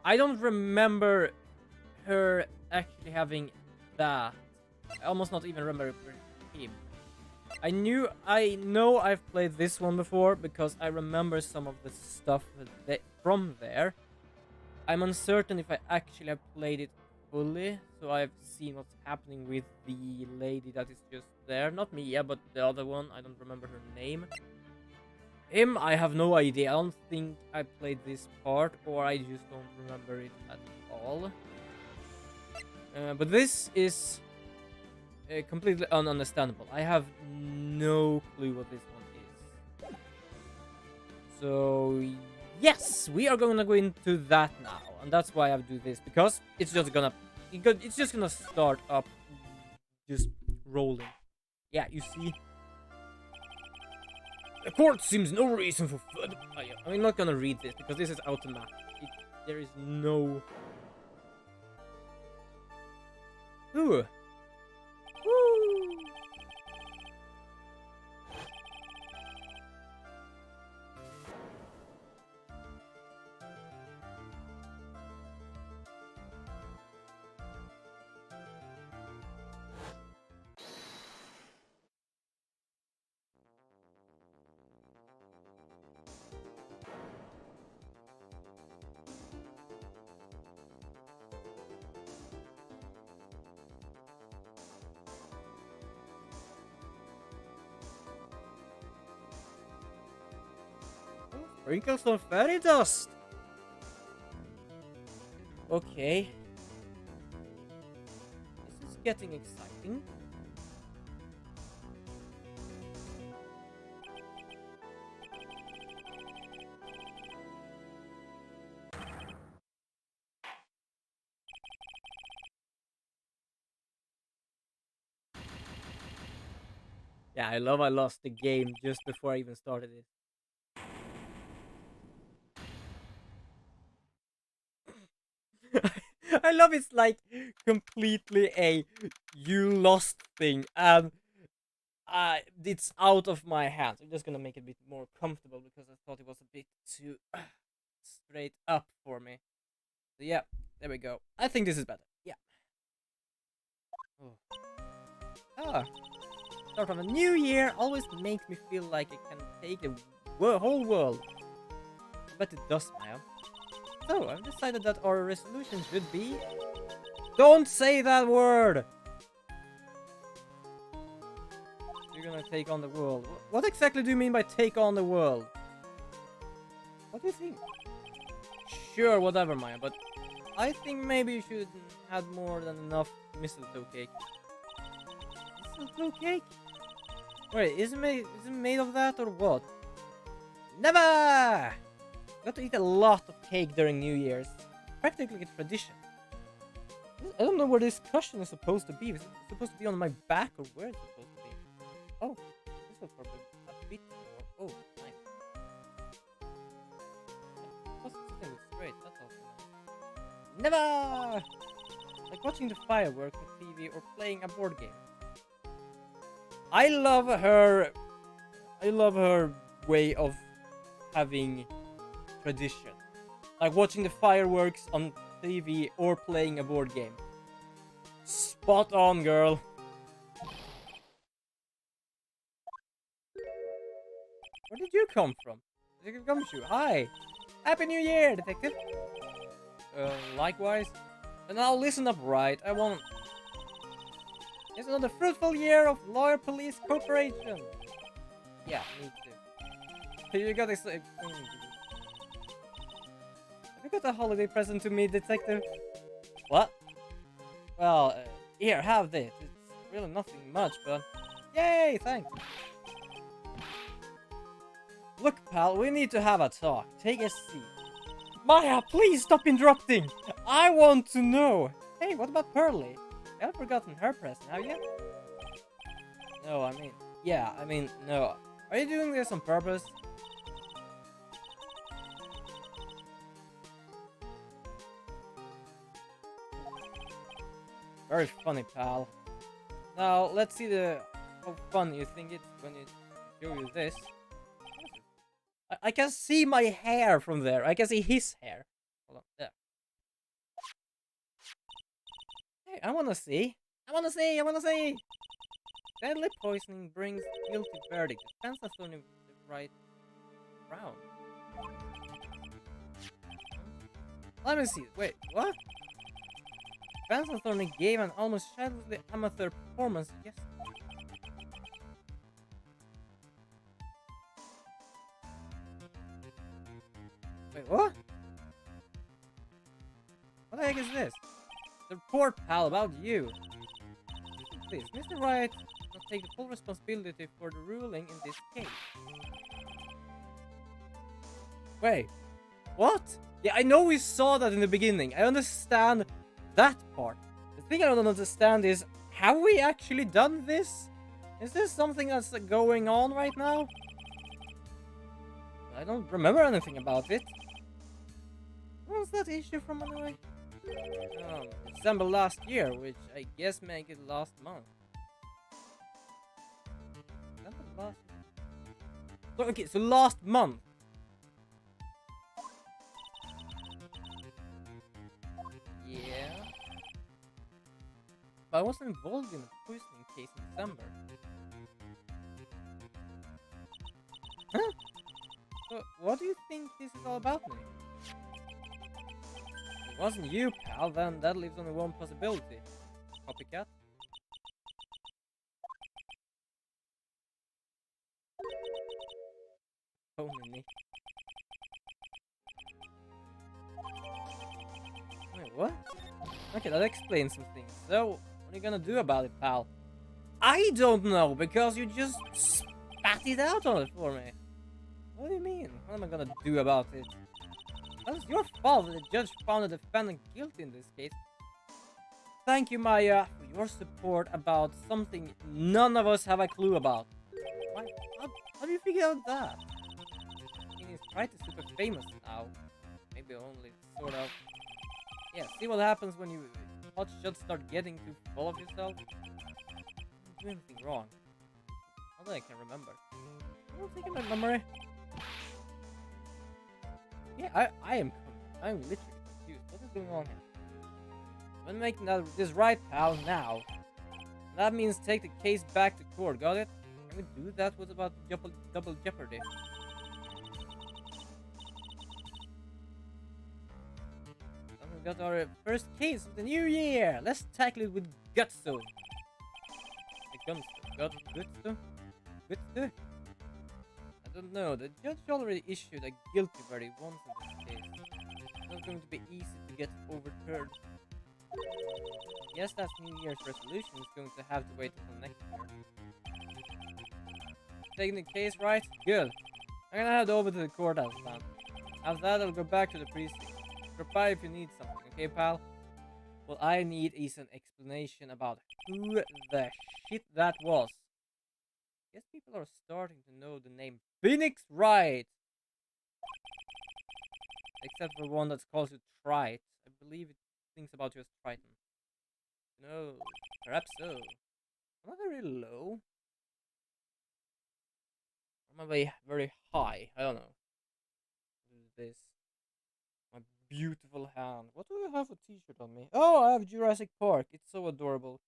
I don't remember her actually having that. I almost not even remember him. I know I've played this one before because I remember some of the stuff from there. I'm uncertain if I actually have played it fully, so I've seen what's happening with the lady that is just there. Not Mia, but the other one. I don't remember her name. Him, I have no idea. I don't think I played this part, or I just don't remember it at all. But this is completely ununderstandable. I have no clue what this one is. So yes, we are gonna go into that now, and that's why I do this, because it's just gonna start up, just rolling. Yeah, you see. The court seems no reason for further. I'm not gonna read this because this is automatic. There is no. Ooh. Woo. Sprinkle some fairy dust. Okay. This is getting exciting. Yeah, I love I lost the game just before I even started it. I love it's like completely a you lost thing, and it's out of my hands. I'm just gonna make it a bit more comfortable because I thought it was a bit too straight up for me. So yeah, there we go. I think this is better. Yeah. Oh. Ah, start of a new year always makes me feel like I can take the whole world. I bet it does, Maya. So, I've decided that our resolution should be... Don't say that word! You're gonna take on the world. What exactly do you mean by take on the world? What do you think? Sure, whatever, Maya, but I think maybe you should add more than enough mistletoe cake. Mistletoe cake? Wait, is it made of that or what? Never! Got to eat a lot of cake during New Year's. Practically a tradition. I don't know where this cushion is supposed to be. Is it supposed to be on my back or where it's supposed to be? Oh, this will probably a bit more. Oh, nice. Plus it's sitting straight. That's also nice. Never! Like watching the fireworks on TV or playing a board game. I love her way of having tradition, like watching the fireworks on TV or playing a board game. Spot on, girl. Where did you come from? Detective Gumshoe, hi. Happy New Year, Detective. Likewise. And now listen up, right? It's another fruitful year of lawyer police cooperation. Yeah, me too. You got this. Have you got a holiday present to me, Detective? What? Well, here, have this. It's really nothing much, but... Yay, thanks. Look, pal, we need to have a talk. Take a seat. Maya, please stop interrupting! I want to know! Hey, what about Pearly? You haven't forgotten her present, have you? No, no. Are you doing this on purpose? Very funny, pal. Now, let's see how fun you think it's when you show you this. I can see my hair from there. I can see his hair. Hold on, there. I wanna see. I wanna see. I wanna see. Deadly poisoning brings guilty verdict. Depends on the right round. Let me see. Wait, what? Benson Thorne gave an almost childishly amateur performance. Yes. Wait, what? What the heck is this? The report, pal, about you. Please, Mr. Wright will take the full responsibility for the ruling in this case. Wait, what? Yeah, I know we saw that in the beginning. I understand that part. The thing I don't understand is, have we actually done this? Is this something that's going on right now? I don't remember anything about it. What was that issue from anyway? December last year, which I guess make it last month. December last month. So, okay, so last month. Yeah. But I wasn't involved in a poisoning case in December. Huh? So, what do you think this is all about, me? It wasn't you, pal, then that leaves only one possibility. Copycat? Only. Wait, what? Okay, that explains some things. So, what are you gonna do about it, pal? I don't know, because you just spat it out on it for me. What do you mean? What am I gonna do about it? That's your fault that the judge found the defendant guilty in this case. Thank you, Maya, for your support about something none of us have a clue about. Why, how do you figure out that? I mean, he's quite super famous now. Maybe only sort of. Yeah, see what happens when you hot shots start getting too full of yourself? I didn't do anything wrong. Not that I can remember. I don't think in my memory. Yeah, I'm literally confused. What is going on here? I'm making this right, pal, now. That means take the case back to court, got it? Can we do that? What about double jeopardy? And we got our first case of the new year! Let's tackle it with gutso. Gutso? I don't know, the judge already issued a guilty verdict once in this case. It's not going to be easy to get overturned. Yes, that's New Year's resolution is going to have to wait until next year. Taking the case right? Good. I'm gonna head over to the courthouse now. After that, I'll go back to the precinct. Drop by if you need something, okay, pal? What I need is an explanation about who the shit that was. Guess people are starting to know the name Phoenix Wright. Except for one that calls you Trite. I believe it thinks about you as Triton. No, perhaps so. Am I very low? Or am I very high? I don't know. What is this? My beautiful hand. What do I have a t-shirt on me? Oh, I have Jurassic Park. It's so adorable.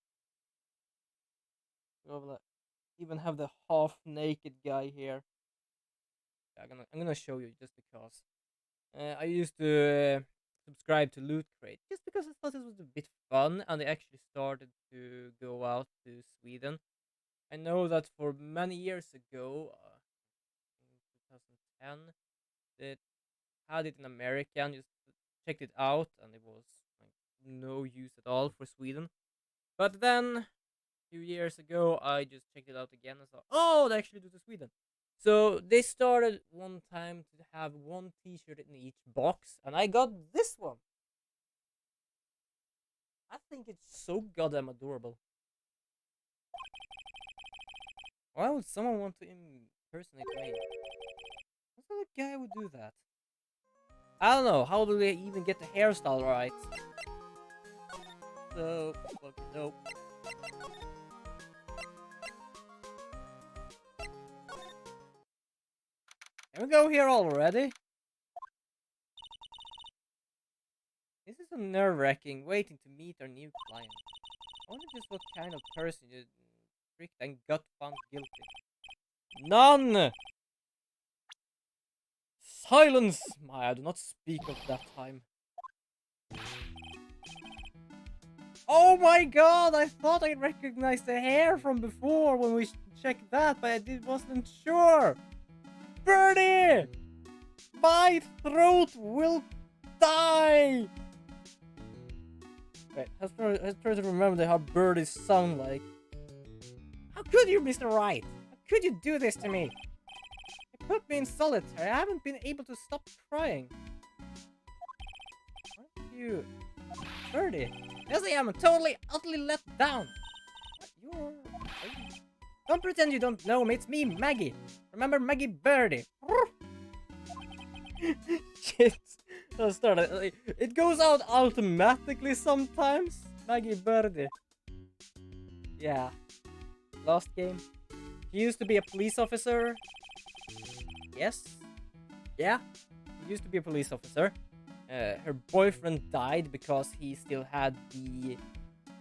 I even have the half-naked guy here. I'm gonna show you just because. I used to subscribe to Loot Crate just because I thought it was a bit fun, and they actually started to go out to Sweden. I know that for many years ago, in 2010, they had it in America and just checked it out, and it was like no use at all for Sweden. But then, a few years ago, I just checked it out again and thought, oh, they actually do it to Sweden. So they started one time to have one t-shirt in each box, and I got this one. I think it's so goddamn adorable. Why would someone want to impersonate me? What sort of guy would do that? I don't know, how do they even get the hairstyle right? So, nope. Can we go here already? This is so nerve-wracking, waiting to meet our new client. I wonder just what kind of person you tricked and got found guilty. None! Silence! Maya, do not speak of that time. Oh my god! I thought I recognized the hair from before when we checked that, but wasn't sure! Birdie! My throat will die! Wait, let's try to remember how birdies sound like. How could you, Mr. Wright? How could you do this to me? You put me in solitary. I haven't been able to stop crying. Aren't you... Birdie? Yes, I am. I'm totally, utterly let down. You're... Don't pretend you don't know me. It's me, Maggie. Remember Maggie Birdie? Shit. Let's start it. It goes out automatically sometimes. Maggie Birdie. Yeah. Last game. He used to be a police officer. Yes. Yeah. He used to be a police officer. Her boyfriend died because he still had the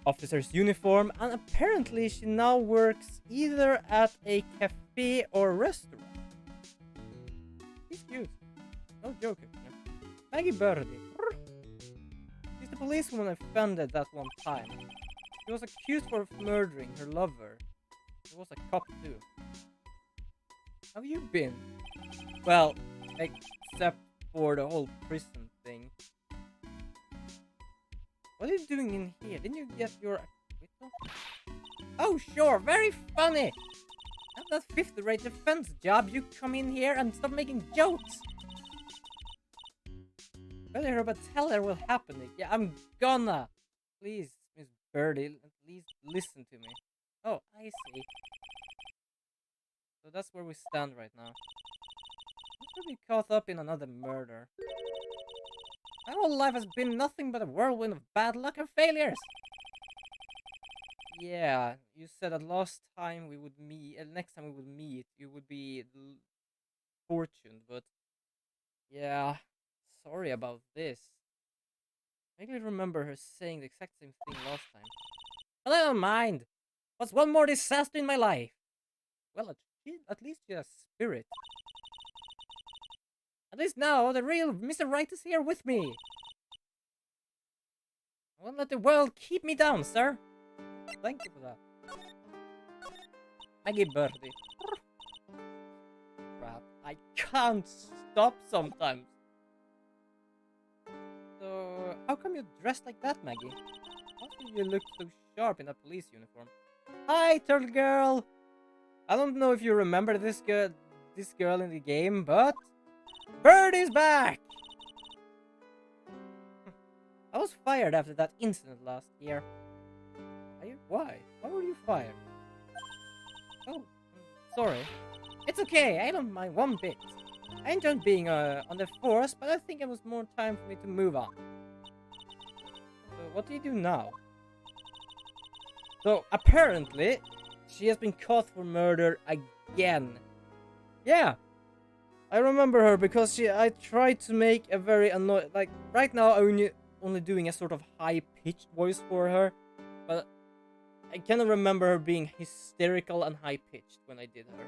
officer's uniform, and apparently she now works either at a cafe or restaurant. He's cute. No joking. Maggie Birdie. She's the policewoman I offended that one time. She was accused for murdering her lover. He was a cop too. How have you been? Well, except for the whole prison thing. What are you doing in here? Didn't you get your acquittal? Oh sure, very funny! At that fifth-rate defense job, you come in here and stop making jokes! Better her, but tell her what happened. Yeah, I'm gonna! Please, Miss Birdie, at least listen to me. Oh, I see. So that's where we stand right now. I'm gonna be caught up in another murder. My whole life has been nothing but a whirlwind of bad luck and failures! Yeah, you said that last time we would meet, next time we would meet, you would be fortunate, but... Yeah, sorry about this. I vaguely remember her saying the exact same thing last time. But I don't mind! What's one more disaster in my life? Well, at least you have spirit. At least now, the real Mr. Right is here with me. I won't let the world keep me down, sir. Thank you for that. Maggie Birdie. Crap, I can't stop sometimes. So, how come you're dressed like that, Maggie? How do you look so sharp in that police uniform? Hi, Turtle Girl! I don't know if you remember this girl in the game, but... Birdie's back! I was fired after that incident last year. Why? Why were you fired? Oh, sorry. It's okay, I don't mind one bit. I enjoyed being on the force, but I think it was more time for me to move on. So, what do you do now? So, apparently, she has been caught for murder again. Yeah, I remember her because I tried to make a very annoying... Like, right now I'm only doing a sort of high-pitched voice for her. But I cannot remember her being hysterical and high-pitched when I did her.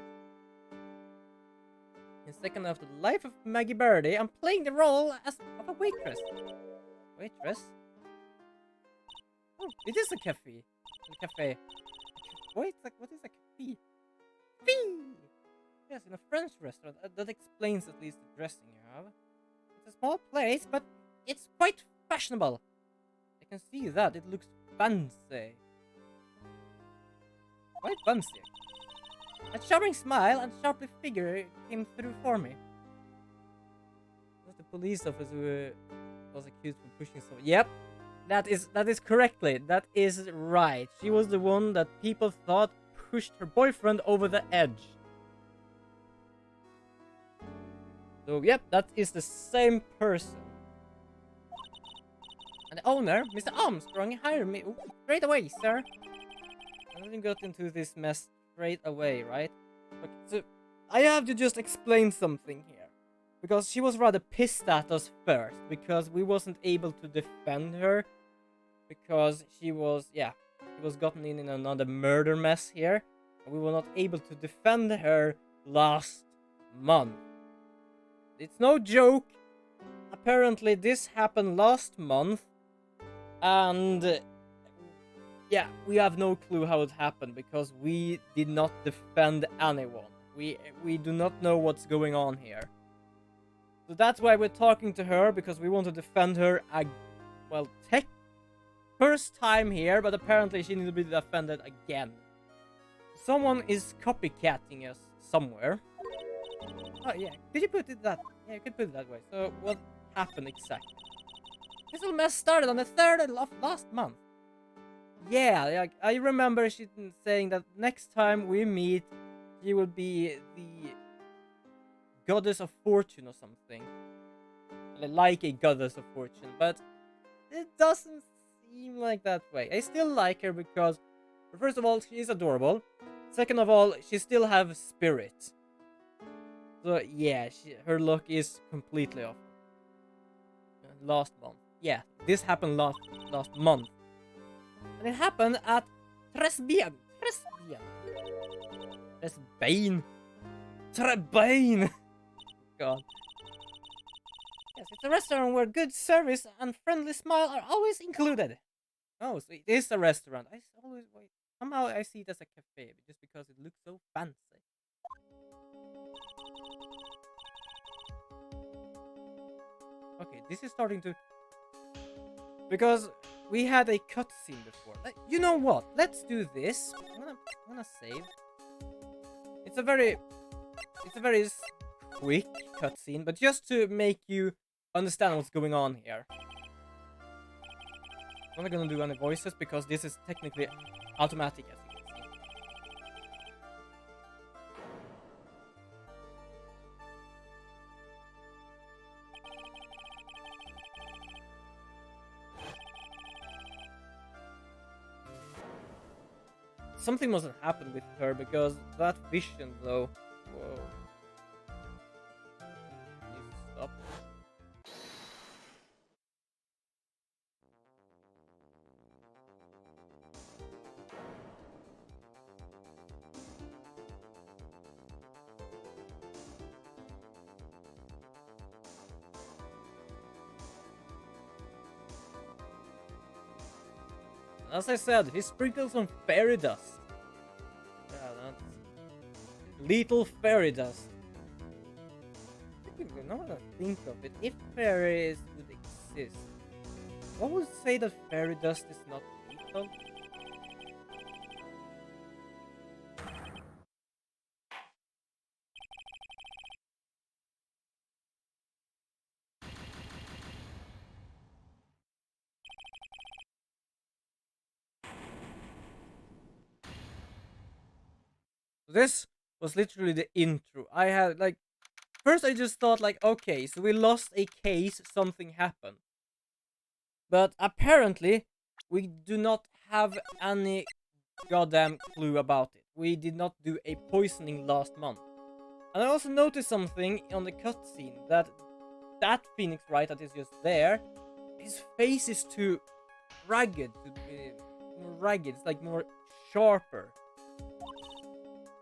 In second after the life of Maggie Birdie, I'm playing the role of a waitress. Waitress? Oh, it is a cafe. A cafe. Wait, what is a cafe? Cafe! Yes, in a French restaurant. That explains at least the dressing you have. It's a small place, but it's quite fashionable. I can see that. It looks fancy. Quite fancy. A charming smile and sharply figure came through for me. Was the police officer who was accused of pushing someone? Yep, that is correctly. That is right. She was the one that people thought pushed her boyfriend over the edge. So, yep, that is the same person. And the owner, Mr. Armstrong, hired me straight away, sir. I didn't get into this mess straight away, right? Okay, so I have to just explain something here. Because she was rather pissed at us first, because we wasn't able to defend her. Because she was, yeah, She was gotten in another murder mess here, and we were not able to defend her last month. It's no joke. Apparently, this happened last month, and yeah, we have no clue how it happened because we did not defend anyone. We do not know what's going on here. So that's why we're talking to her, because we want to defend her. Well, first time here, but apparently she needs to be defended again. Someone is copycatting us somewhere. Oh yeah, did you put it that? Yeah, you could put it that way. So what happened exactly? This whole mess started on the 3rd of last month. Yeah, like, I remember she saying that next time we meet, she will be the goddess of fortune or something. Like a goddess of fortune, but it doesn't seem like that way. I still like her because, first of all, she is adorable. Second of all, she still has spirit. So yeah, her luck is completely off. Last month. Yeah, this happened last month. And it happened at Tresbien. Trebane. God. Yes, it's a restaurant where good service and friendly smile are always included. Oh, so it is a restaurant. Somehow I see it as a cafe, just because it looks so fancy. Okay, this is starting to... Because we had a cutscene before. You know what? Let's do this. I'm gonna save. It's a very quick cutscene, but just to make you understand what's going on here. I'm not gonna do any voices because this is technically automatic, as you can see. Something must have happened with her, because that vision, though. Whoa. Needs to stop. As I said, he sprinkles some fairy dust. Yeah, that's... Lethal fairy dust. Now that I think of it, if fairies would exist, what would say that fairy dust is not lethal? This was literally the intro. I had, like... First I just thought, like, okay, so we lost a case, something happened. But apparently, we do not have any goddamn clue about it. We did not do a poisoning last month. And I also noticed something on the cutscene, that Phoenix Wright that is just there, his face is too ragged, it's like more sharper.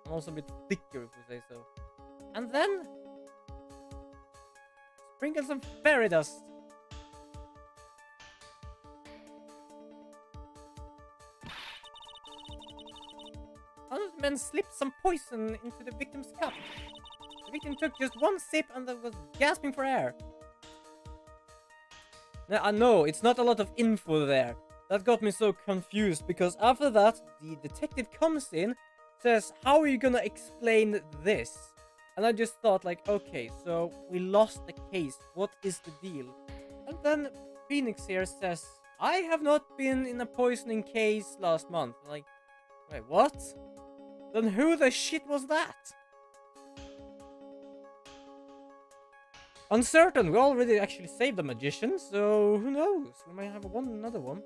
And also a bit thicker, if we say so. And then sprinkle some fairy dust. Other men slipped some poison into the victim's cup. The victim took just one sip and was gasping for air. Now, I know, it's not a lot of info there. That got me so confused, because after that, the detective comes in, says, how are you gonna explain this? And I just thought, like, okay, so we lost the case. What is the deal? And then Phoenix here says, I have not been in a poisoning case last month. Like, wait, what? Then who the shit was that? Uncertain. We already actually saved the magician, so who knows? We might have another one.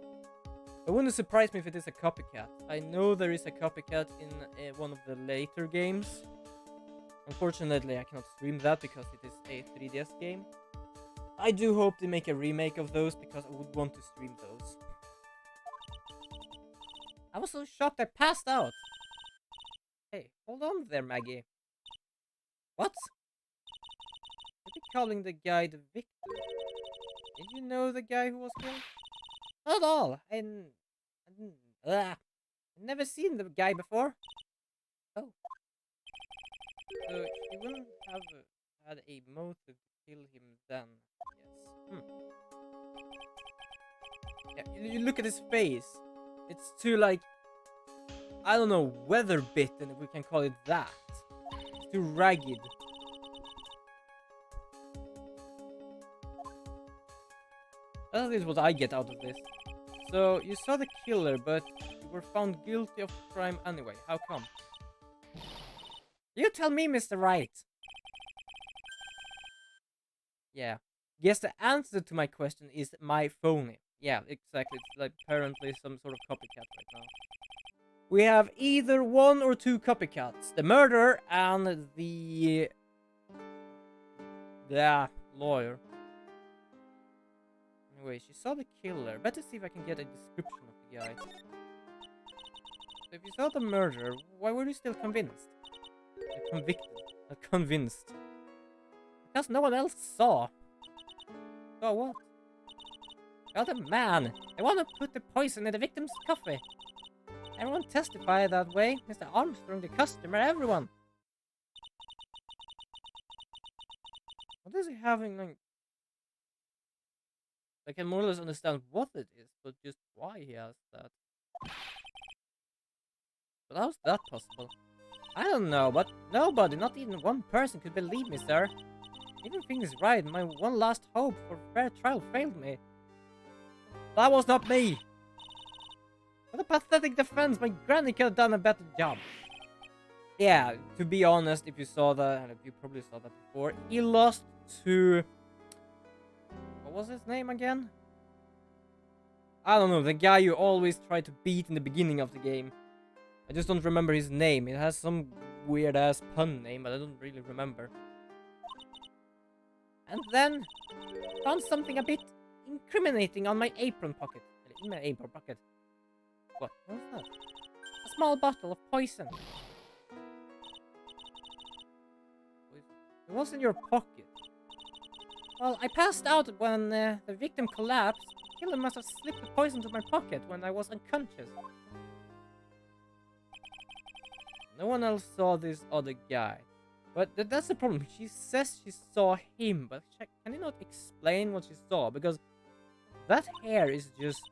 It wouldn't surprise me if it is a copycat. I know there is a copycat in one of the later games. Unfortunately, I cannot stream that because it is a 3DS game. I do hope they make a remake of those, because I would want to stream those. I was so shocked I passed out. Hey, hold on there, Maggie. What? You'd be calling the guy the victim. Did you know the guy who was killed? Not at all. I've never seen the guy before. Oh. So she wouldn't have had a motive to kill him then, yes. Yeah, you look at his face. It's too, like, I don't know, weather bitten, if we can call it that. It's too ragged. That is what I get out of this. So, you saw the killer, but you were found guilty of the crime anyway. How come? You tell me, Mr. Wright. Yeah. Guess the answer to my question is my phony. Yeah, exactly. It's like apparently some sort of copycat right now. We have either one or two copycats. The murderer and the lawyer. Anyway, she saw the killer. Better see if I can get a description of the guy. So if you saw the murderer, why were you still convinced? Convicted, not convinced. Because no one else saw. Saw what? Got a man. They want to put the poison in the victim's coffee. Everyone testified that way. Mr. Armstrong, the customer, everyone. What is he having, like... I can more or less understand what it is, but just why he has that. But how's that possible? I don't know, but nobody, not even one person, could believe me, sir. Everything is right. My one last hope for fair trial failed me. That was not me. What a pathetic defense. My granny could have done a better job. Yeah, to be honest, if you saw that, and if you probably saw that before, he lost to... What was his name again? I don't know, the guy you always try to beat in the beginning of the game. I just don't remember his name. It has some weird-ass pun name, but I don't really remember. And then, found something a bit incriminating on my apron pocket. In my apron pocket. What was that? A small bottle of poison. It was in your pocket. Well, I passed out when the victim collapsed. The killer must have slipped the poison to my pocket when I was unconscious. No one else saw this other guy. But that's the problem. She says she saw him, but can you not explain what she saw? Because that hair is just...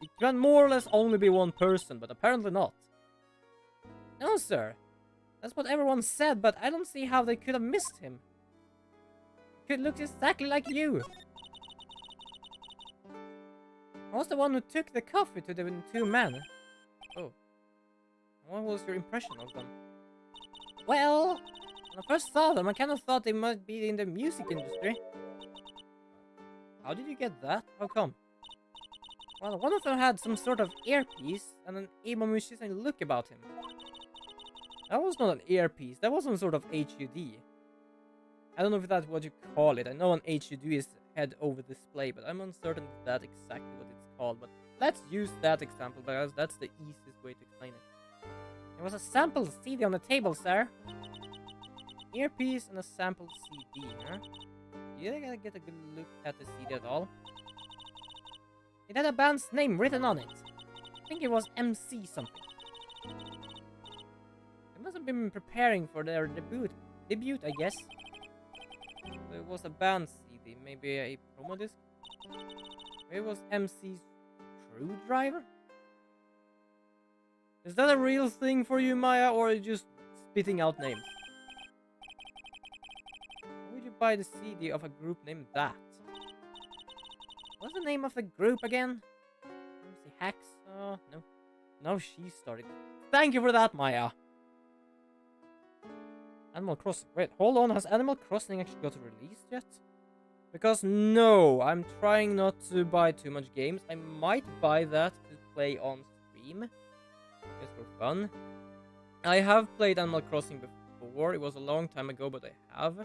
It can more or less only be one person, but apparently not. No, sir. That's what everyone said, but I don't see how they could have missed him. He looks exactly like you. I was the one who took the coffee to the two men. Oh. What was your impression of them? Well, when I first saw them, I kind of thought they might be in the music industry. How did you get that? How come? Well, one of them had some sort of earpiece and an emo musician look about him. That was not an earpiece, that was some sort of HUD. I don't know if that's what you call it. I know an HUD is head over display, but I'm uncertain if that's exactly what it's called. But let's use that example because that's the easiest way to explain it. There was a sample CD on the table, sir. Earpiece and a sample CD, huh? You gotta get a good look at the CD at all. It had a band's name written on it. I think it was MC something. They must have been preparing for their debut, I guess. So it was a band CD, maybe a promo disc. Maybe it was MC's Screwdriver? Is that a real thing for you, Maya, or are you just spitting out names? Why would you buy the CD of a group named that? What's the name of the group again? MC Hacks? Oh, no. No, she started. Thank you for that, Maya. Animal Crossing. Wait, hold on. Has Animal Crossing actually got released yet? Because no, I'm trying not to buy too much games. I might buy that to play on stream. Just for fun. I have played Animal Crossing before. It was a long time ago, but I have.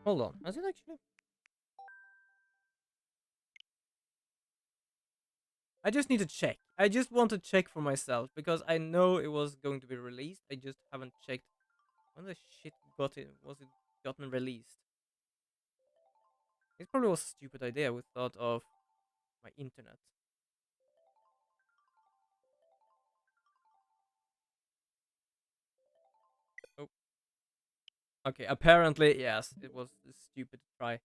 Hold on. Has it actually? I just need to check. I just want to check for myself because I know it was going to be released. I just haven't checked when the shit was it gotten released. It probably was a stupid idea we thought of my internet. Oh, okay. Apparently, yes, it was stupid to try.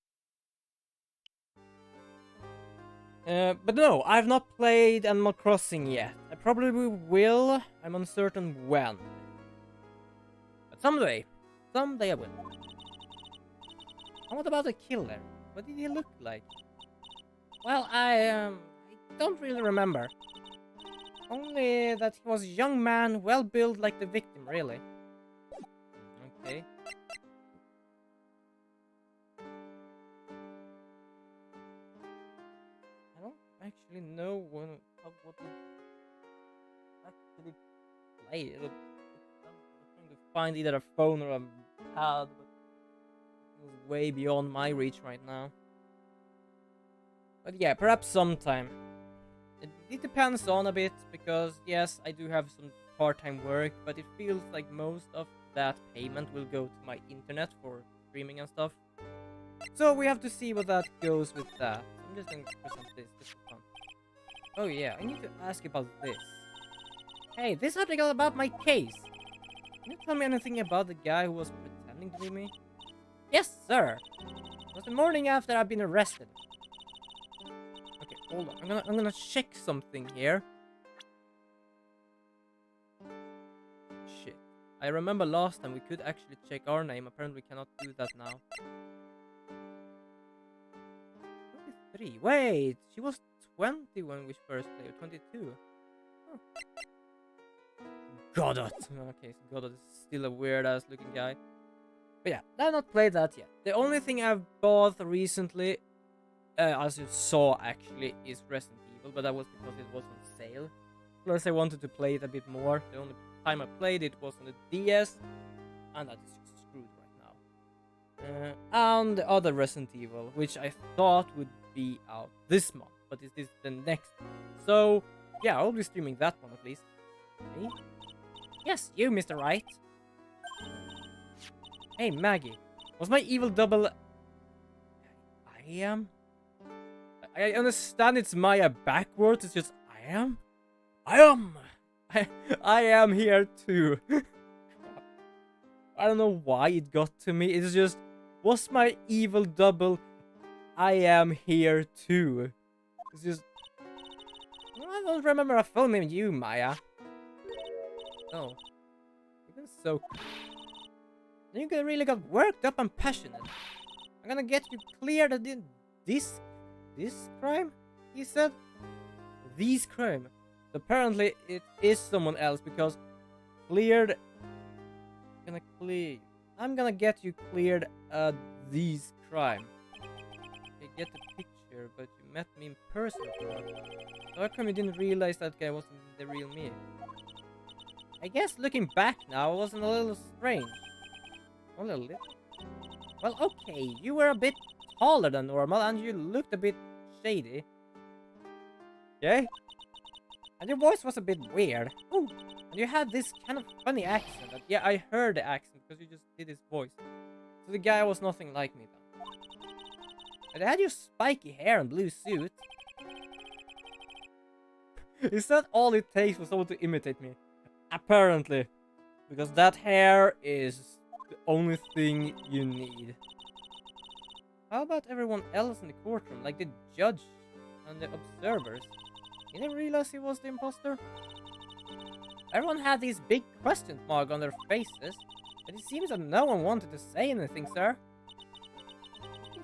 But no, I've not played Animal Crossing yet. I probably will. I'm uncertain when. But someday I will. And what about the killer? What did he look like? Well, I don't really remember. Only that he was a young man, well built like the victim, really. Okay. I don't actually know what to actually play. I'm trying to find either a phone or a pad, but it's way beyond my reach right now. But yeah, perhaps sometime. It depends on a bit, because yes, I do have some part-time work, but it feels like most of that payment will go to my internet for streaming and stuff. So we have to see what that goes with that. I'm just going to present this just for fun. Oh yeah, I need to ask you about this. Hey, this article about my case. Can you tell me anything about the guy who was pretending to be me? Yes, sir. It was the morning after I've been arrested. Okay, hold on. I'm gonna check something here. Shit. I remember last time we could actually check our name. Apparently we cannot do that now. 23. Wait, she was 20 when we first played. 22. Oh. Godot. Okay, so Godot is still a weird ass looking guy. But yeah, I've not played that yet. The only thing I've bought recently, as you saw actually, is Resident Evil, but that was because it was on sale. Plus I wanted to play it a bit more. The only time I played it was on the DS, and that is just screwed right now. And the other Resident Evil, which I thought would be out this month, but it is the next month. So yeah, I'll be streaming that one at least. Okay. Yes, you, Mr. Right. Hey, Maggie. Was my evil double... I am? I understand it's Maya backwards, it's just I am? I am here too. I don't know why it got to me, it's just... Was my evil double... I am here too. It's just... I don't remember a full name you, Maya. Oh. You've been so... You really got worked up and passionate. I'm gonna get you cleared of this crime? He said. These crime. Apparently it is someone else because cleared. I'm gonna get you cleared these crime. Okay, get the picture, but you met me in person. So how come you didn't realize that guy wasn't the real me? I guess looking back now, it wasn't a little strange. Only a little? Well, okay, you were a bit taller than normal and you looked a bit shady. Okay? And your voice was a bit weird. Ooh, and you had this kind of funny accent. Yeah, I heard the accent because you just did his voice. So the guy was nothing like me then. But they had your spiky hair and blue suit. Is that all it takes for someone to imitate me? Apparently. Because that hair is the only thing you need. How about everyone else in the courtroom, like the judge and the observers? You didn't realize he was the imposter? Everyone had these big question marks on their faces, but it seems that no one wanted to say anything, sir.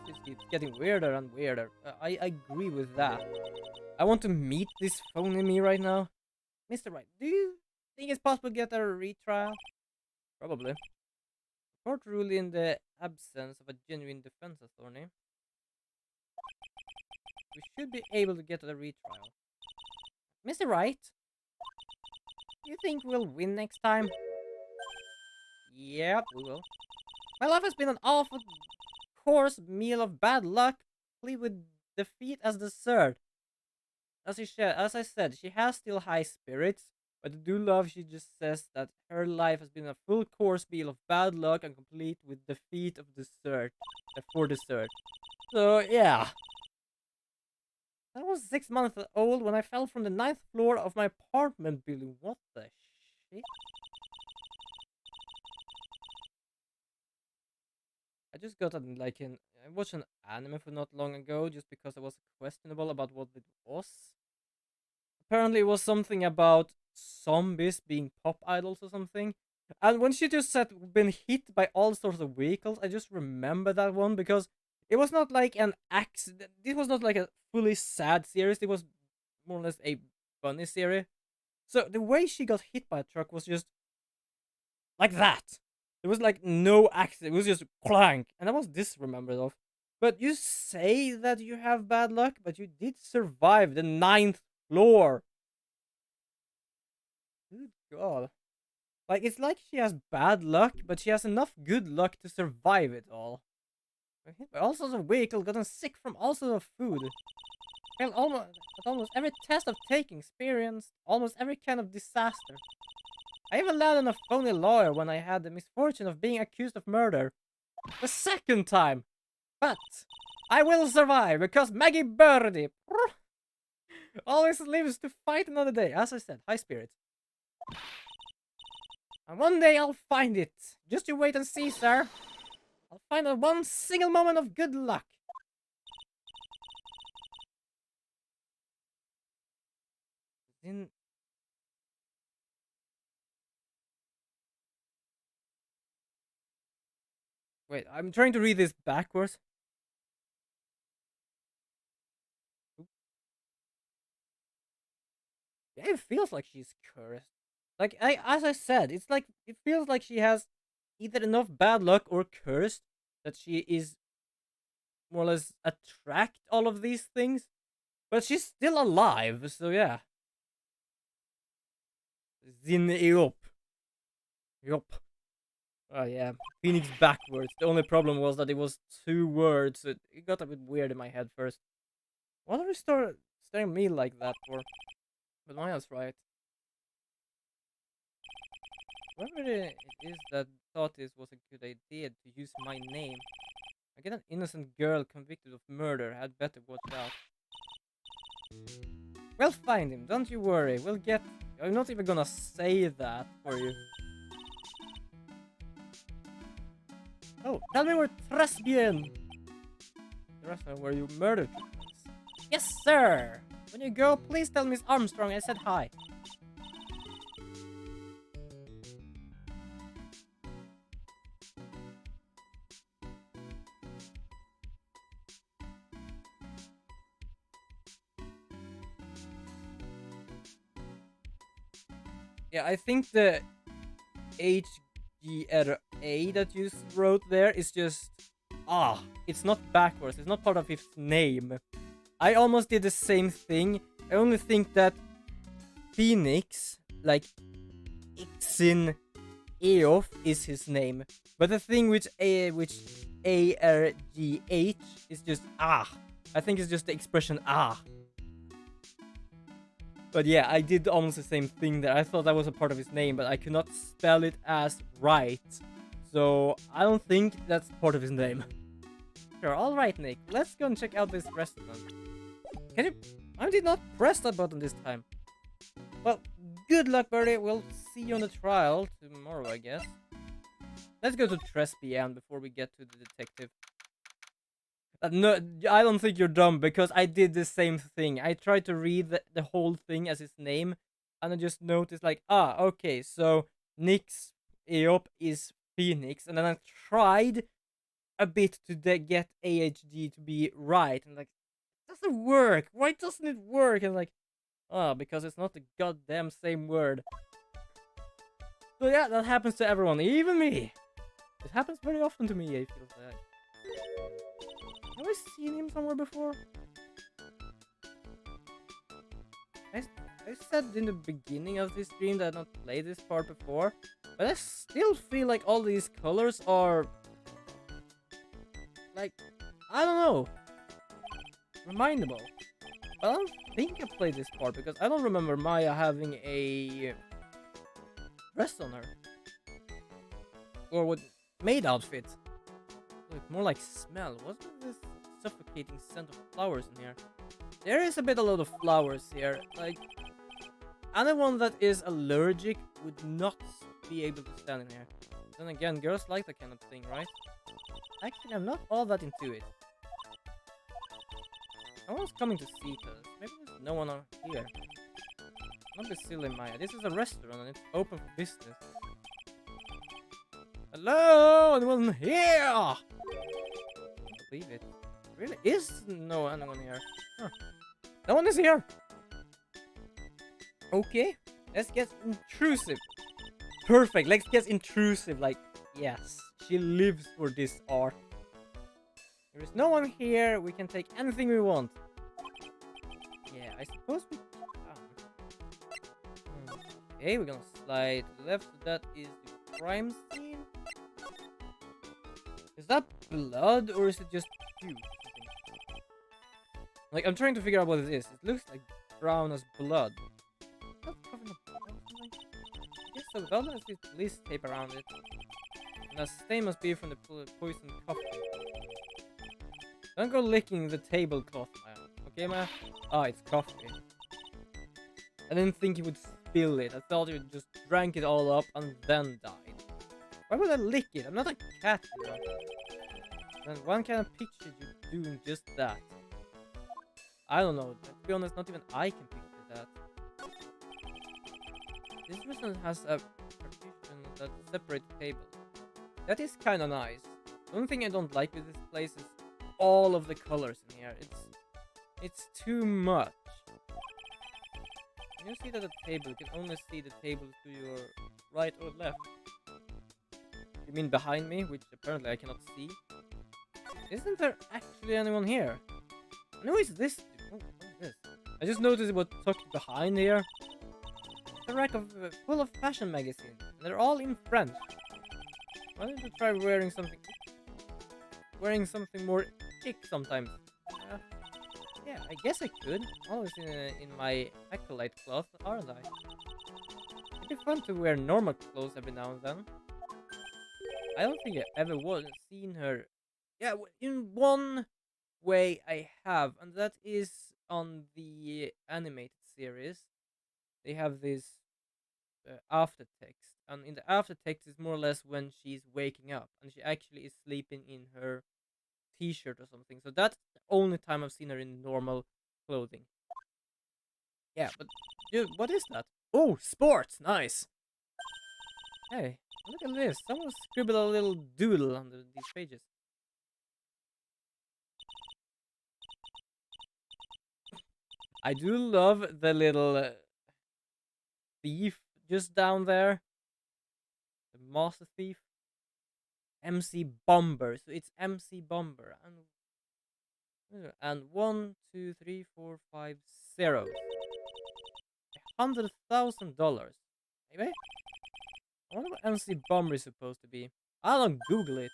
This keeps getting weirder and weirder. I agree with that. I want to meet this phony me right now. Mr. Wright, do you think it's possible to get a retrial? Probably. Court ruled in the absence of a genuine defense attorney. We should be able to get a retrial. Mr. Wright, you think we'll win next time? Yep, we will. My life has been an awful coarse meal of bad luck, complete with defeat as dessert. as I said, she has still high spirits, but I do love she just says that her life has been a full course meal of bad luck and complete with defeat of dessert, for dessert. So yeah, I was 6 months old when I fell from the ninth floor of my apartment building. What the shit? I just got I watched an anime for not long ago just because I was questionable about what it was. Apparently, it was something about zombies being pop idols or something. And when she just said been hit by all sorts of vehicles, I just remember that one because it was not like an accident. This was not like a fully sad series. It was more or less a funny series. So the way she got hit by a truck was just like that. There was like no accident. It was just clank, and that was this remembered of. But you say that you have bad luck, but you did survive the ninth floor. Good God. Like, it's like she has bad luck, but she has enough good luck to survive it all. Hit by all sorts of vehicles, gotten sick from all sorts of food. Failed almost every test of taking, experienced almost every kind of disaster. I even landed on a phony lawyer when I had the misfortune of being accused of murder. The second time! But I will survive because Maggie Birdie always lives to fight another day. As I said, high spirits. And one day I'll find it. Just you wait and see, sir. I'll find a one single moment of good luck. In... Wait, I'm trying to read this backwards. Yeah, it feels like she's cursed. Like, as I said, it's like, it feels like she has either enough bad luck or cursed that she is more or less attract all of these things. But she's still alive, so yeah. Zin Eop. Yup. Oh yeah, Phoenix backwards. The only problem was that it was 2 words. So it got a bit weird in my head first. What are you staring at me like that for? But Maya's right. Whoever it is that thought this was a good idea to use my name. I get an innocent girl convicted of murder. Had better watch out. We'll find him. Don't you worry. We'll get. I'm not even gonna say that for you. Oh, tell me where Tresbien. The restaurant where you murdered took place. Yes, sir. When you go, please tell Miss Armstrong I said hi. Yeah, I think the HGRA that you wrote there is just... it's not backwards. It's not part of his name. I almost did the same thing. I only think that Phoenix, like Ixin Eof, is his name. But the thing which ARGH is just I think it's just the expression But yeah, I did almost the same thing there. I thought that was a part of his name, but I could not spell it as right. So I don't think that's part of his name. Sure, alright, Nick. Let's go and check out this restaurant. Can you... I did not press that button this time. Well, good luck, Birdie. We'll see you on the trial tomorrow, I guess. Let's go to Trespian before we get to the detective. No, I don't think you're dumb, because I did the same thing. I tried to read the whole thing as his name, and I just noticed, like, okay, so Nick's Eop is Phoenix, and then I tried a bit to get AHG to be right, and like, it doesn't work. Why doesn't it work? And like, because it's not the goddamn same word. So yeah, that happens to everyone, even me. It happens very often to me, I feel like. Have I seen him somewhere before? I said in the beginning of this stream that I had not played this part before, but I still feel like all these colors are... like, I don't know, remindable. But I don't think I played this part because I don't remember Maya having a dress on her. Or what maid outfit. Look, more like smell. Wasn't this suffocating scent of flowers in here? There is a lot of flowers here. Like, anyone that is allergic would not be able to stand in here. Then again, girls like that kind of thing, right? Actually, I'm not all that into it. No one's coming to see us. Maybe there's no one out here. Don't be silly, Maya. This is a restaurant and it's open for business. Hello, anyone here? I can't believe it. There really is no anyone here. Huh. No one is here. Okay, let's get intrusive. Perfect. Let's get intrusive. Like, yes, she lives for this art. There is no one here. We can take anything we want. Yeah, I suppose we can. Okay, we're gonna slide to the left. So that is the crime scene. Is that blood or is it just juice? Like, I'm trying to figure out what it is. It looks like brown as blood. Not covered in blood or something? Yes, so blood has this police tape around it. And the stain must be from the poisoned coffee. Don't go licking the tablecloth, Maya. Okay, Maya? Ah, it's coffee. I didn't think you would spill it. I thought you just drank it all up and then died. Why would I lick it? I'm not a cat, you know. Then one kind of picture you doing just that. I don't know. To be honest, not even I can picture that. This restaurant has a partition that separates the table. That is kind of nice. The only thing I don't like with this place is all of the colors in here. It's too much. When you see that at the table, you can only see the table to your right or left. You mean behind me, which apparently I cannot see? Isn't there actually anyone here? And who is this? Oh, what is this? I just noticed it was tucked behind here. It's a rack of full of fashion magazines, and they're all in French. Why don't you try wearing something more chic sometimes? Yeah, I guess I could. Always in my acolyte cloth, aren't I? It'd be fun to wear normal clothes every now and then. I don't think I ever seen her. Yeah, in one way I have, and that is on the animated series. They have this aftertext, and in the aftertext is more or less when she's waking up, and she actually is sleeping in her t-shirt or something. So that's the only time I've seen her in normal clothing. Yeah, but dude, what is that? Oh, sports, nice. Hey, look at this. Someone scribbled a little doodle on these pages. I do love the little thief just down there. The master thief. MC Bomber. So it's MC Bomber. And 1, 2, 3, 4, 5 zeros. $100,000. Maybe? I wonder what MC Bomber is supposed to be. I don't Google it.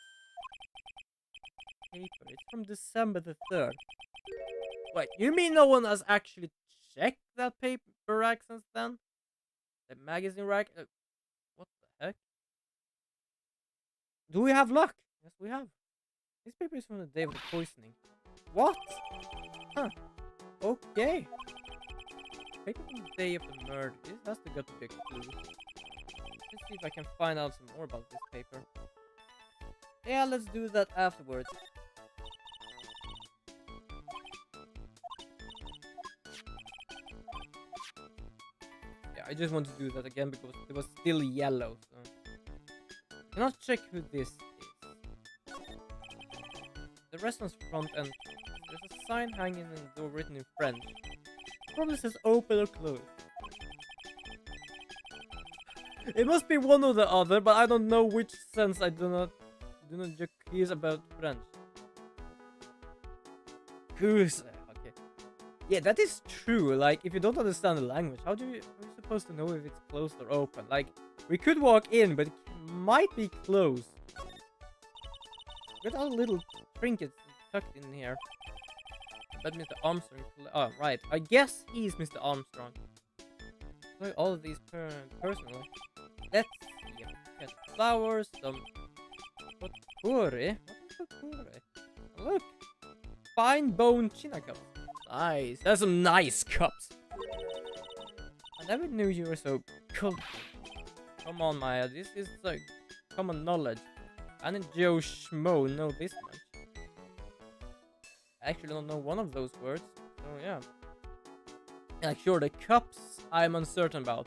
Paper. It's from December the 3rd. Wait, you mean no one has actually checked that paper rack since then? The magazine rack? What the heck? Do we have luck? Yes, we have. This paper is from the day of the poisoning. What? Huh. Okay. Paper from the day of the murder. This has to go to be a clue. Let's see if I can find out some more about this paper. Yeah, let's do that afterwards. Yeah, I just want to do that again because it was still yellow. So. I cannot check who this is. The restaurant's front end. There's a sign hanging in the door written in French. It probably says open or close. It must be one or the other, but I don't know which sense. I do not jacquees about French. Goose. Okay. Yeah, that is true. Like, if you don't understand the language, how are you supposed to know if it's closed or open? Like, we could walk in, but it might be closed. Look at all the little trinkets tucked in here. But Mr. Armstrong. Oh, right. I guess he's Mr. Armstrong. Look, all of these personal. Let's see. Get flowers, some potpourri. What is potpourri? Look, fine bone china cups. Nice. That's some nice cups. I never knew you were so cool. Come on, Maya. This is like common knowledge. I and Joe Schmo know this much. I actually don't know one of those words. So yeah. Like sure, the cups I'm uncertain about.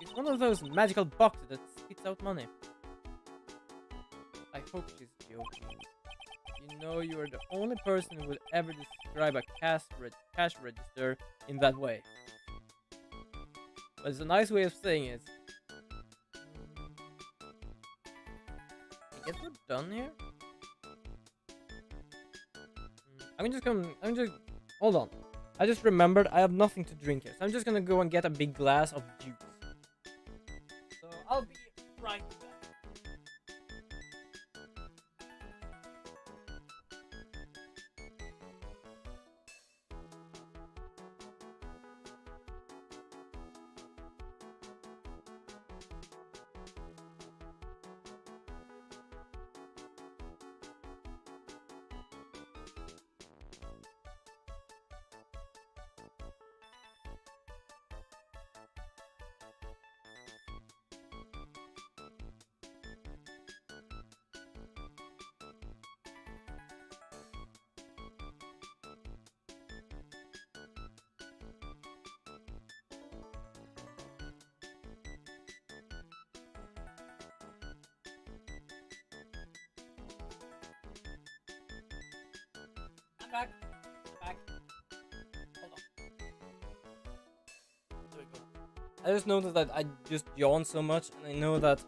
It's one of those magical boxes that spits out money. I hope she's joking. You know you are the only person who would ever describe a cash register in that way. But it's a nice way of saying it. I guess we're done here. I'm just hold on. I just remembered I have nothing to drink here, so I'm just gonna go and get a big glass of juice. So I'll be right back. Back. Hold on. There we go. I just noticed that I just yawn so much, and I know that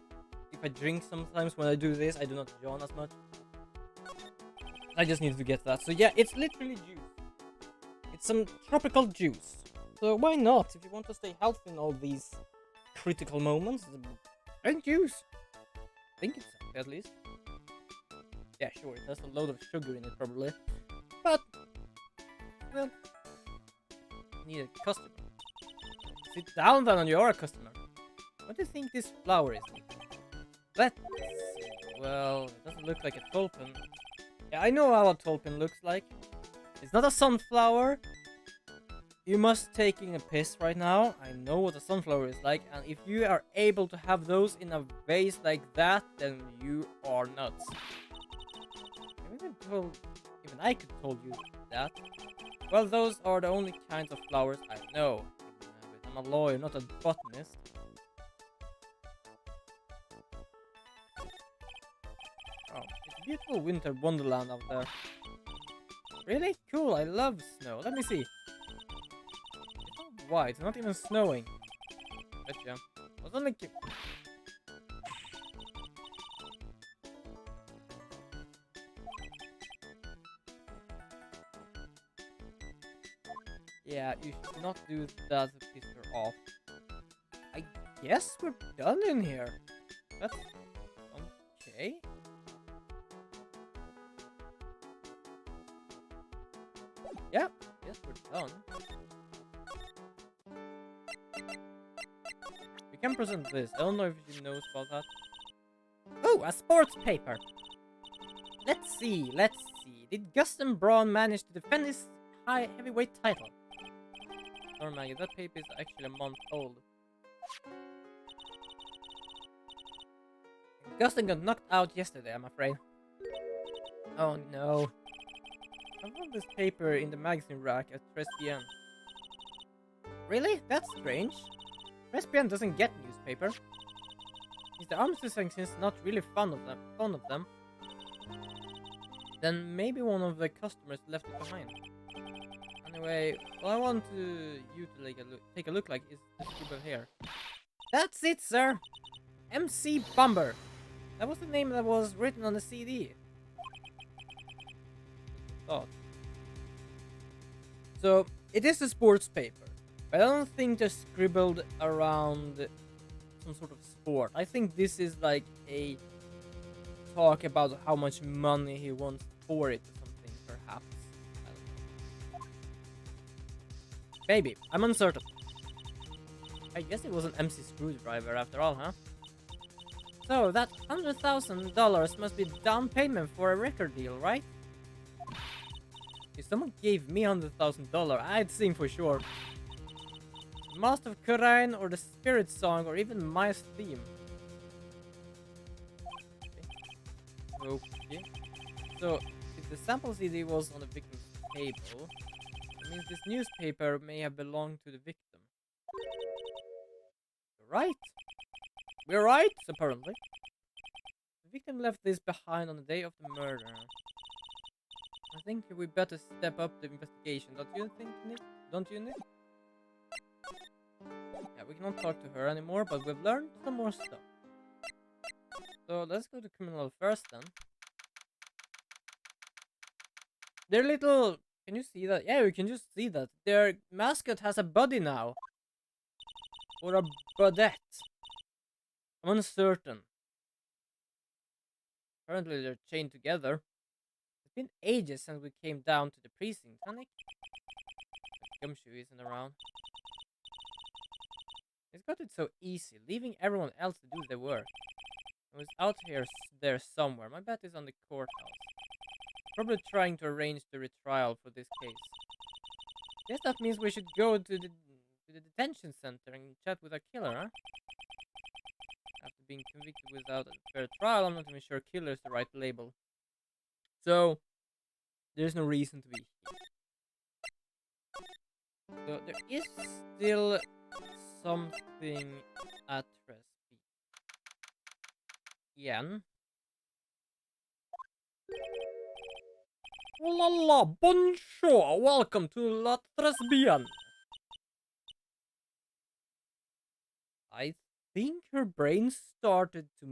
if I drink sometimes when I do this, I do not yawn as much. I just needed to get that. So yeah, it's literally juice. It's some tropical juice. So why not? If you want to stay healthy in all these critical moments, drink juice. I think it's healthy at least. Yeah, sure, it has a load of sugar in it probably. But, well, need a customer. Sit down then, you're a customer. What do you think this flower is? Let's see. Well, it doesn't look like a tulip. Yeah, I know how a tulip looks like. It's not a sunflower. You must taking a piss right now. I know what a sunflower is like, and if you are able to have those in a vase like that, then you are nuts. Even I could told you that. Well, those are the only kinds of flowers I know. I'm a lawyer, not a botanist. Oh, it's a beautiful winter wonderland out there. Really? Cool, I love snow. Let me see. It's not white, it's not even snowing. Betcha. I was only yeah, you should not do that to piss her off. I guess we're done in here. That's okay. Yeah, yes, we're done. We can present this. I don't know if you knows about that. Oh, a sports paper. Let's see. Did Gustin Braun manage to defend his heavyweight title? Sorry, Maggie, that paper is actually a month old. Gustin got knocked out yesterday, I'm afraid. Oh no. I found this paper in the magazine rack at Trespian. Really? That's strange. Trespian doesn't get newspaper. Mr. Armstrong seems not really fond of them. Then maybe one of the customers left it behind. Anyway, what I want you to take a look like is this scribble here. That's it, sir! MC Bumber! That was the name that was written on the CD. Oh. So, it is a sports paper. But I don't think they're scribbled around some sort of sport. I think this is like a talk about how much money he wants for it or something, perhaps. Maybe. I'm uncertain. I guess it was an MC screwdriver after all, huh? So, that $100,000 must be down payment for a record deal, right? If someone gave me $100,000, I'd sing for sure. Master of Kurain, or the Spirit Song, or even Maya's theme. Okay. So, if the sample CD was on the victim's table, it means this newspaper may have belonged to the victim. Right? We're right, apparently. The victim left this behind on the day of the murder. I think we better step up the investigation, don't you think, Nick? Don't you, Nick? Yeah, we cannot talk to her anymore, but we've learned some more stuff. So let's go to criminal first then. Their little... Can you see that? Yeah, we can just see that. Their mascot has a buddy now. Or a budette. I'm uncertain. Apparently they're chained together. It's been ages since we came down to the precinct, huh, Nick? Gumshoe isn't around. He's got it so easy, leaving everyone else to do the work. I was out here there somewhere. My bet is on the courthouse. Probably trying to arrange the retrial for this case. Guess that means we should go to the detention center and chat with our killer, huh? After being convicted without a fair trial, I'm not even sure killer is the right label. So, there's no reason to be here. So, there is still something at Resby. Yen. Oh la la, bonjour, welcome to La Tresbian. I think her brain started to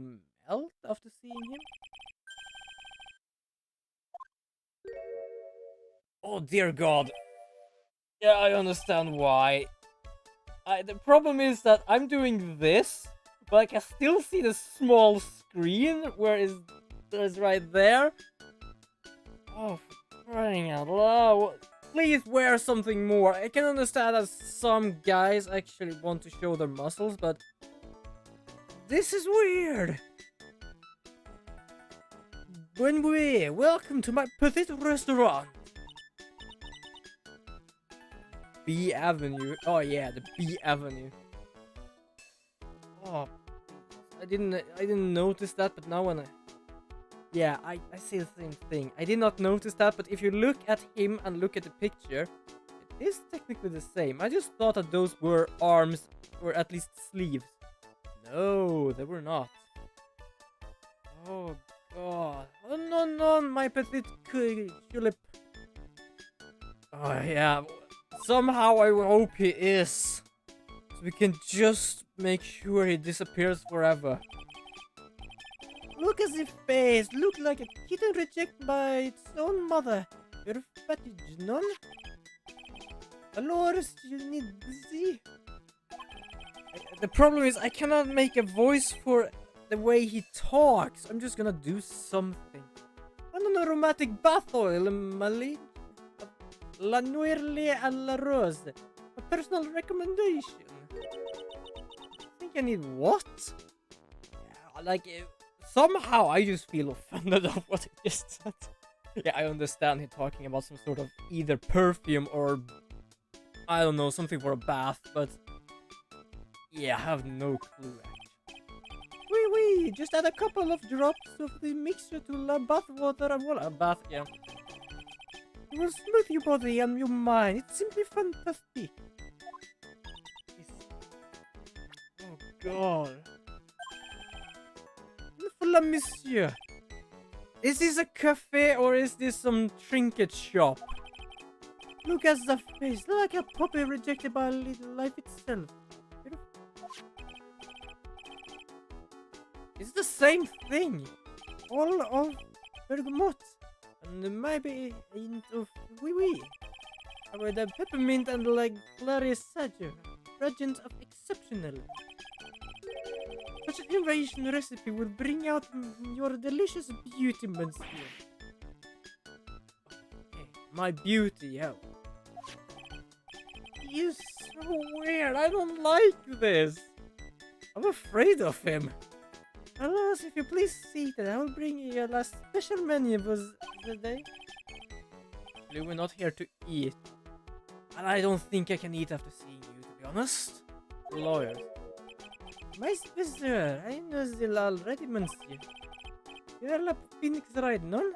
melt after seeing him. Oh dear God. Yeah, I understand why. The problem is that I'm doing this, but I can still see the small screen where it's right there. Oh, for crying out loud. Please wear something more. I can understand that some guys actually want to show their muscles, but this is weird. Bonjour, welcome to my petite restaurant. B Avenue. Oh yeah, the B Avenue. Oh, I didn't notice that, but now when I see the same thing. I did not notice that, but if you look at him and look at the picture, it is technically the same. I just thought that those were arms, or at least sleeves. No, they were not. Oh God. Oh no, no, my petite tulip. Oh yeah. Somehow I hope he is. So we can just make sure he disappears forever. Look at his face. Look like a kitten rejected by its own mother. You're fatty, non? Alors, you need see. The problem is I cannot make a voice for the way he talks. I'm just gonna do something. An aromatic bath oil, Mali. La Noirle à la Rose. A personal recommendation. I think I need what? Like, somehow I just feel offended of what he just said. Yeah, I understand he's talking about some sort of either perfume or, I don't know, something for a bath, but yeah, I have no clue actually. Oui, just add a couple of drops of the mixture to la bath water and voila, bath, yeah. It will smooth your body and your mind. It's simply fantastic. Oh God. Hola, monsieur. Is this a cafe or is this some trinket shop? Look at the face, like a puppy rejected by life itself. It's the same thing. All of bergamot. And maybe a hint of wee-wee. With the peppermint and like clary sage. Regent of exceptional. Such an innovation recipe will bring out your delicious beauty, monsieur. Okay, my beauty, yeah. He is so weird. I don't like this. I'm afraid of him. Alas, if you please seat it, I will bring you your last special menu for the day. Actually, we're not here to eat. And I don't think I can eat after seeing you, to be honest. Lawyers. My special, I know the already, monsieur. You're like Phoenix right, no?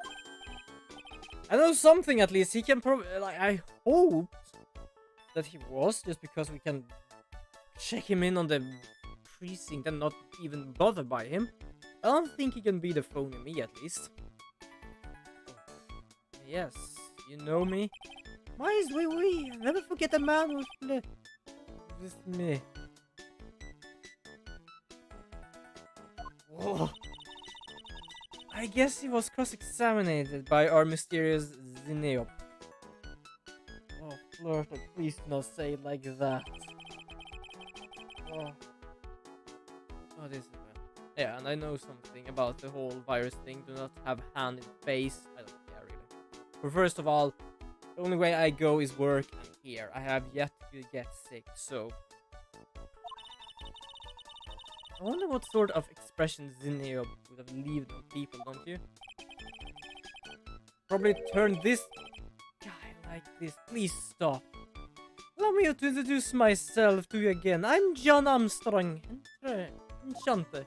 I know something at least. He can probably, like, I hoped that he was, just because we can check him in on the precinct and not even bother by him. I don't think he can be the phony me, at least. Yes, you know me. Mais oui, oui. Never forget the man who's played with me. Oh. I guess he was cross-examined by our mysterious Zinneop. Oh, Florida, please do not say it like that. Oh. Oh, this is bad. Yeah, and I know something about the whole virus thing. Do not have hand in face. I don't care, really. But first of all, the only way I go is work and here. I have yet to get sick, so... I wonder what sort of expression Zinneop would have leaved on people, don't you? Probably turn this guy like this. Please stop. Allow me to introduce myself to you again. I'm John Armstrong. Enchante.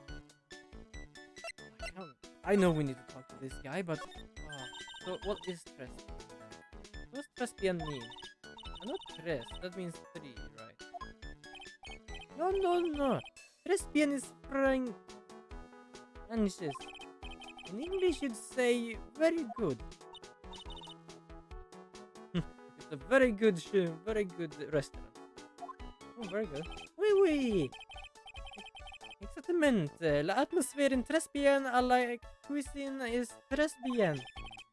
I know we need to talk to this guy, but... so what is Tresbian then? What does Tresbian mean? I know Tres, that means 3, right? No. Tresbian is French. In English, you'd say very good. It's a very good restaurant. Oh, very good. Oui. Exactement. L'atmosphère in Tresbian à la cuisine is Tresbian.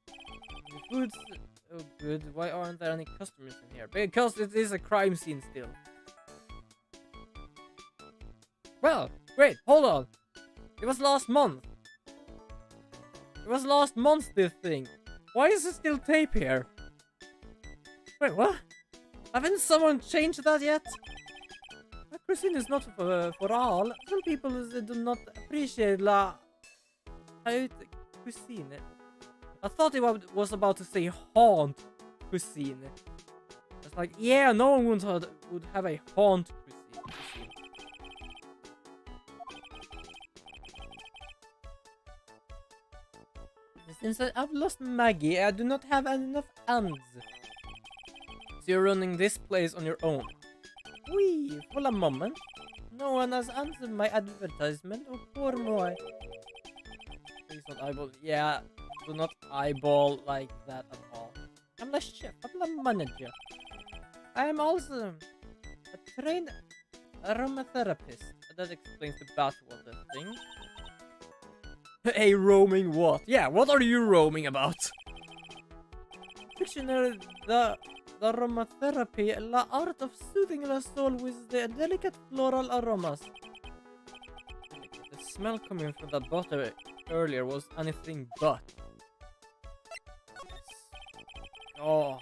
The food's... oh, good. Why aren't there any customers in here? Because it is a crime scene still. Well, wait, hold on. It was last month. This thing. Why is there still tape here? Wait, what? Haven't someone changed that yet? The cuisine is not for all. Some people do not appreciate la haute cuisine. I thought it was about to say haunt cuisine. It's like, yeah, no one would have a haunt cuisine. Since I've lost Maggie, I do not have enough ends. So you're running this place on your own? Oui, for a moment. No one has answered my advertisement, or poor moi. Please don't eyeball. Yeah, do not eyeball like that at all. I'm the chef, I'm the manager. I am also a trained aromatherapist. That explains the bathwater thing. A roaming what? Yeah, what are you roaming about? Dictionary, the aromatherapy, the art of soothing the soul with the delicate floral aromas. The smell coming from that bottle earlier was anything but. Oh.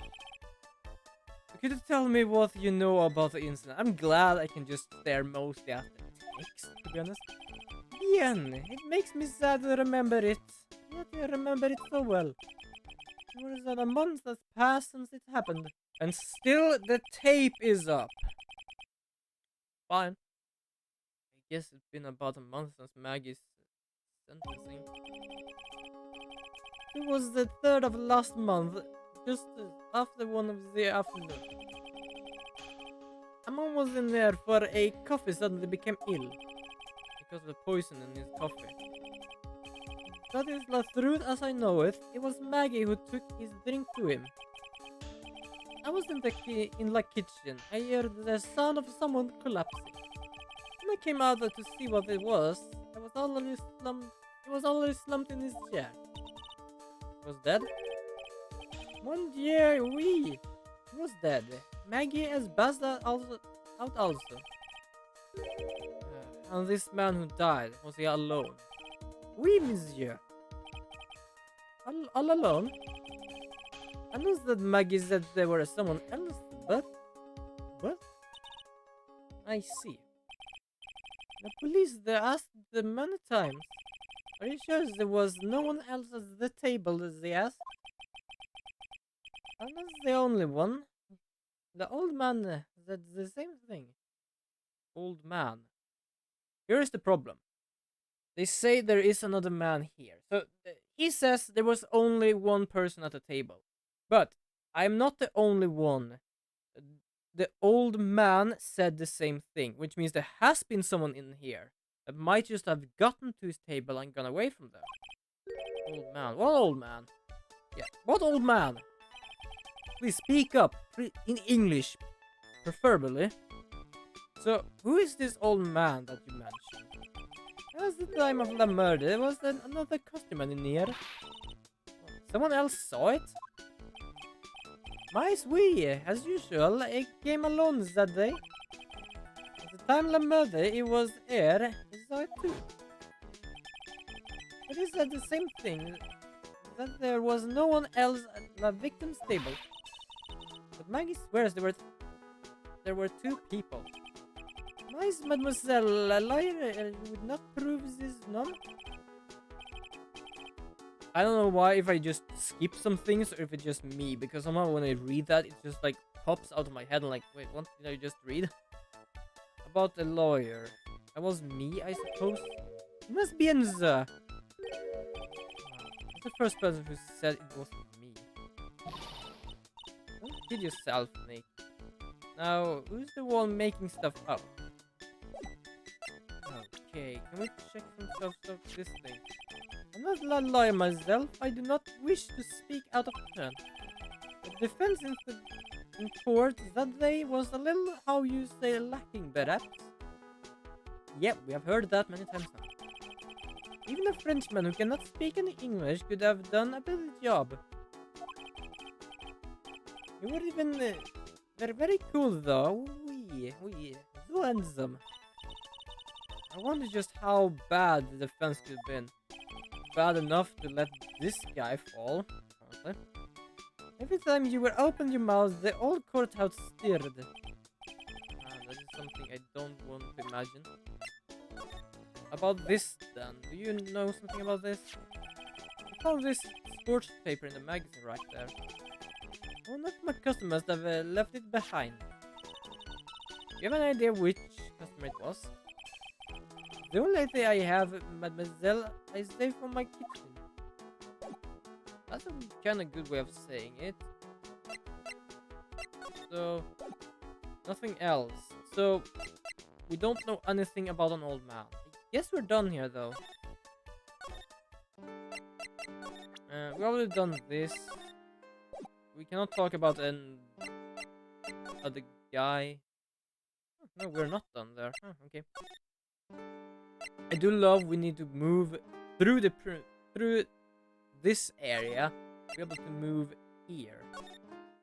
Could you tell me what you know about the incident? I'm glad I can just stare mostly at the text, to be honest. Bien, it makes me sad to remember it. Yet I remember it so well. More than a month has passed since it happened. And still the tape is up. Fine. I guess it's been about a month since Maggie's sentencing. It was the 3rd of last month, just after one of the afternoon. A man was in there for a coffee, suddenly became ill. Because of the poison in his coffee. That is the truth as I know it. It was Maggie who took his drink to him. I was in the kitchen. I heard the sound of someone collapsing. When I came out to see what it was, he was already slumped in his chair. He was dead? Mon Dieu, oui. He was dead. Maggie is passed out also. And this man who died, was he alone? Oui, monsieur. All alone? I know that Maggie said there was someone else, but... What? I see. The police, they asked them many times. Are you sure there was no one else at the table, they asked? I'm not the only one. The old man said the same thing. Old man. Here is the problem. They say there is another man here. So he says there was only one person at the table. But I'm not the only one. The old man said the same thing, which means there has been someone in here that might just have gotten to his table and gone away from there. Old man. What old man? Yeah, what old man? Please speak up in English, preferably. So, who is this old man that you mentioned? At the time of the murder, there was another customer in here. Someone else saw it? Mais oui, as usual, I came alone that day. At the time of the murder, it was here. He saw it too. But he said the same thing, that there was no one else at the victim's table. But Maggie swears there were two people. Nice, mademoiselle, a liar would not prove this, none? I don't know why, if I just skip some things or if it's just me, because somehow when I read that, it just like pops out of my head and like, wait, what did I just read? About the lawyer. That was me, I suppose? It must be Enza. It's the first person who said it wasn't me. Don't kid yourself, Nick. Now, who's the one making stuff up? Okay, can we check some stuff of this thing? I'm not a lawyer myself. I do not wish to speak out of turn. The defense in court that day was a little, how you say, lacking, perhaps. Yep, we have heard that many times now. Even a Frenchman who cannot speak any English could have done a better job. You were even... they're very cool though. So handsome. I wonder just how bad the defense could have been. Bad enough to let this guy fall, apparently. Every time you were open your mouth, the old courthouse stirred. That is something I don't want to imagine. About this then, do you know something about this? I found this sports paper in the magazine right there. One of my customers have left it behind. Do you have an idea which customer it was? The only idea I have, mademoiselle, I saved from my kitchen. That's a kind of good way of saying it. So, nothing else. So, we don't know anything about an old man. I guess we're done here, though. We've already done this. We cannot talk about an other guy. Oh, no, we're not done there. Oh, okay. I do love we need to move through this area to be able to move here.